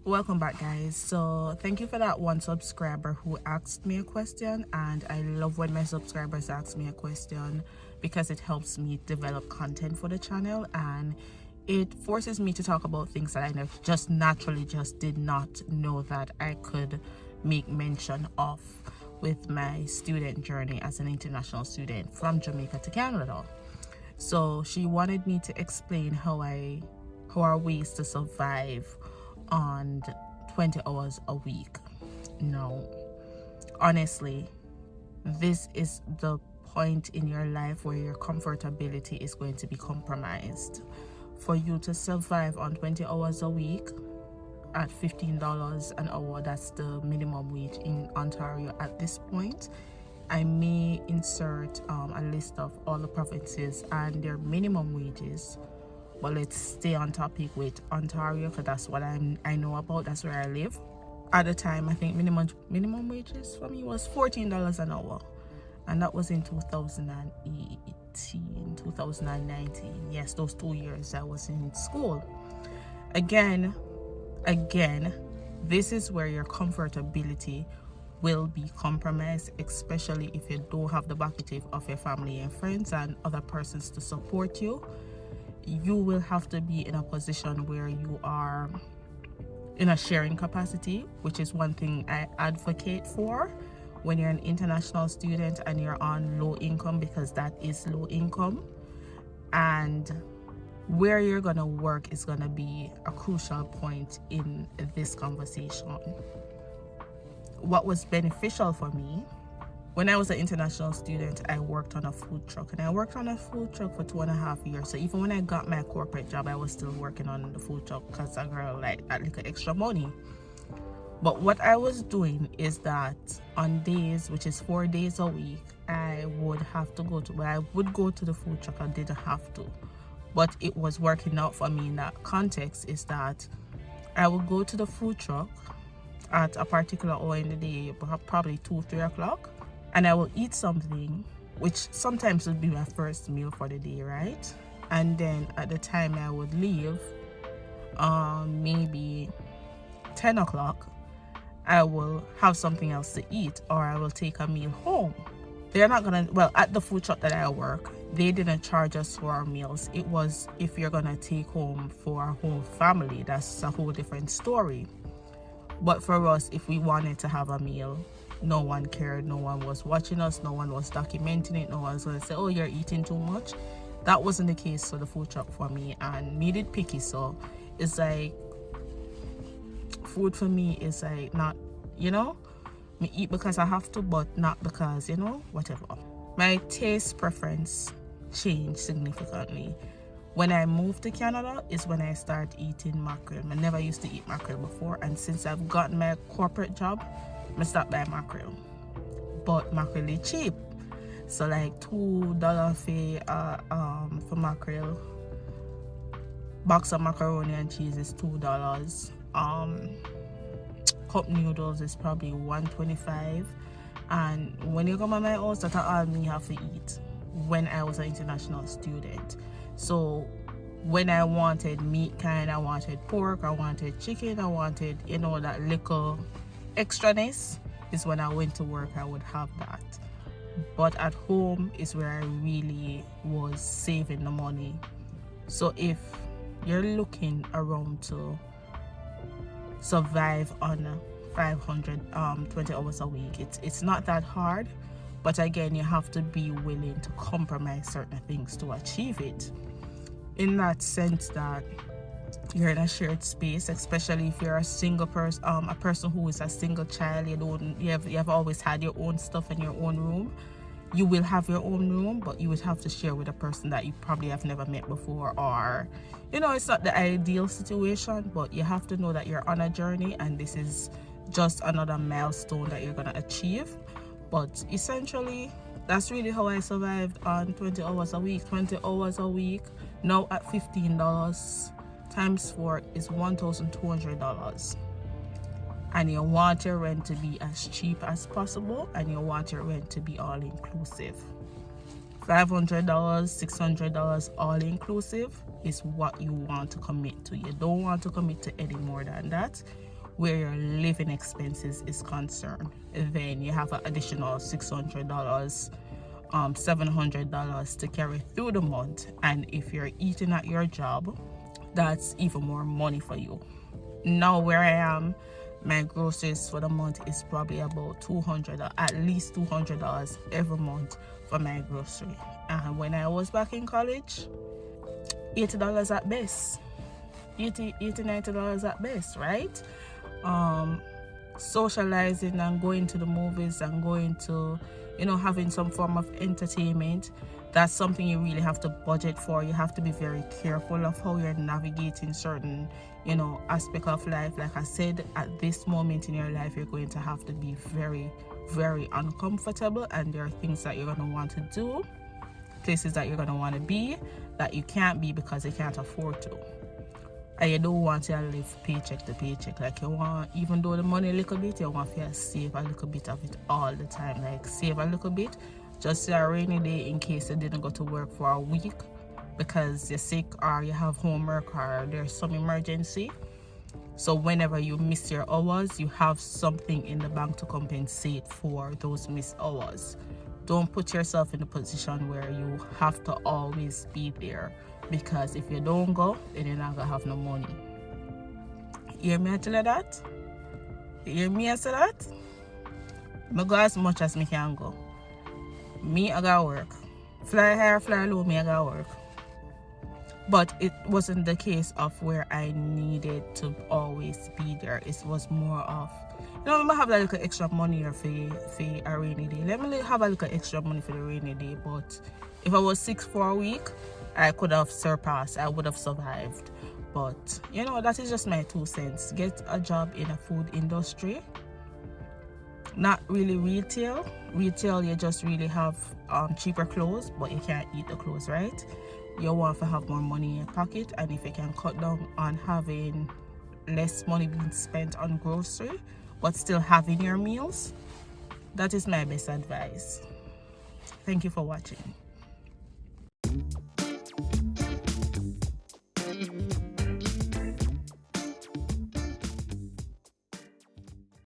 Welcome back, guys. So thank you for that one subscriber who asked me a question, and I love when my subscribers ask me a question because it helps me develop content for the channel, and it forces me to talk about things that I just naturally just did not know that I could make mention of with my student journey as an international student from Jamaica to Canada. So she wanted me to explain how our ways to survive on 20 hours a week. No, honestly, this is the point in your life where your comfortability is going to be compromised. For you to survive on 20 hours a week at $15 an hour, that's the minimum wage in Ontario at this point. I may insert a list of all the provinces and their minimum wages, but let's stay on topic with Ontario because that's what I know about. That's where I live. At the time, I think minimum wages for me was $14 an hour, and that was in 2018, 2019. Yes, those 2 years I was in school. Again, this is where your comfortability will be compromised, especially if you don't have the backing of your family and friends and other persons to support you. You will have to be in a position where you are in a sharing capacity, which is one thing I advocate for when you're an international student and you're on low income, because that is low income. And where you're gonna work is gonna be a crucial point in this conversation. What was beneficial for me, when I was an international student, I worked on a food truck, and I worked on a food truck for 2.5 years. So even when I got my corporate job, I was still working on the food truck because I girl like that little extra money. But what I was doing is that on days, which is 4 days a week, I would go to the food truck. I didn't have to, but it was working out for me in that context. Is that I would go to the food truck at a particular hour in the day, probably 2-3 o'clock, and I will eat something, which sometimes would be my first meal for the day, right? And then at the time I would leave, maybe 10 o'clock, I will have something else to eat, or I will take a meal home. They're not gonna, well, at the food truck that I work, they didn't charge us for our meals. It was if you're gonna take home for our whole family, that's a whole different story. But for us, if we wanted to have a meal, no one cared. No one was watching us. No one was documenting it. No one was going to say, oh, you're eating too much. That wasn't the case for the food truck for me, and me did picky. So it's like, food for me is like not, me eat because I have to, but not because, whatever. My taste preference changed significantly. When I moved to Canada is when I started eating mackerel. I never used to eat mackerel before, and since I've gotten my corporate job, I stopped buying mackerel. But mackerel is cheap, so like $2 for mackerel. Box of macaroni and cheese is $2. Cup noodles is probably $1.25. And when you come at my house, that's all me have to eat when I was an international student. So when I wanted meat kind, I wanted pork, I wanted chicken, I wanted, that little extraness, is when I went to work, I would have that. But at home is where I really was saving the money. So if you're looking around to survive on 20 hours a week, it's not that hard. But again, you have to be willing to compromise certain things to achieve it. In that sense that you're in a shared space, especially if you're a single person, a person who is a single child, you have always had your own stuff in your own room. You will have your own room, but you would have to share with a person that you probably have never met before, or it's not the ideal situation, but you have to know that you're on a journey, and this is just another milestone that you're gonna achieve. But essentially, that's really how I survived on 20 hours a week. 20 hours a week, now at $15 times 4 is $1,200. And you want your rent to be as cheap as possible, and you want your rent to be all inclusive. $500, $600 all inclusive is what you want to commit to. You don't want to commit to any more than that. where your living expenses is concerned. Then you have an additional $600, $700 to carry through the month. And if you're eating at your job, that's even more money for you. Now where I am, my groceries for the month is probably about $200, or at least $200 every month for my grocery. And when I was back in college, $80 at best. $90 at best, right? Socializing and going to the movies and going to, having some form of entertainment, that's something you really have to budget for. You have to be very careful of how you're navigating certain, aspect of life. Like I said, at this moment in your life, you're going to have to be very, very uncomfortable, and there are things that you're going to want to do, places that you're going to want to be, that you can't be because you can't afford to. And you don't want to live paycheck to paycheck. Like you want, even though the money a little bit, you want to save a little bit of it all the time. Like save a little bit just a rainy day in case you didn't go to work for a week because you're sick or you have homework or there's some emergency. So whenever you miss your hours, you have something in the bank to compensate for those missed hours. Don't put yourself in a position where you have to always be there, because if you don't go, then you're not gonna have no money. You hear me I tell you that? You hear me I say that? I go as much as me can go. Me, I gotta work. Fly high or fly low, me I gotta work. But it wasn't the case of where I needed to always be there. It was more of, I have a little extra money here for a rainy day. Let me have a little extra money for the rainy day. But if I was sick for a week, I could have surpassed. I would have survived. But, that is just my 2 cents. Get a job in a food industry. Not really retail. Retail, you just really have cheaper clothes, but you can't eat the clothes, right? You want to have more money in your pocket, and if you can cut down on having less money being spent on grocery, but still having your meals, that is my best advice. Thank you for watching.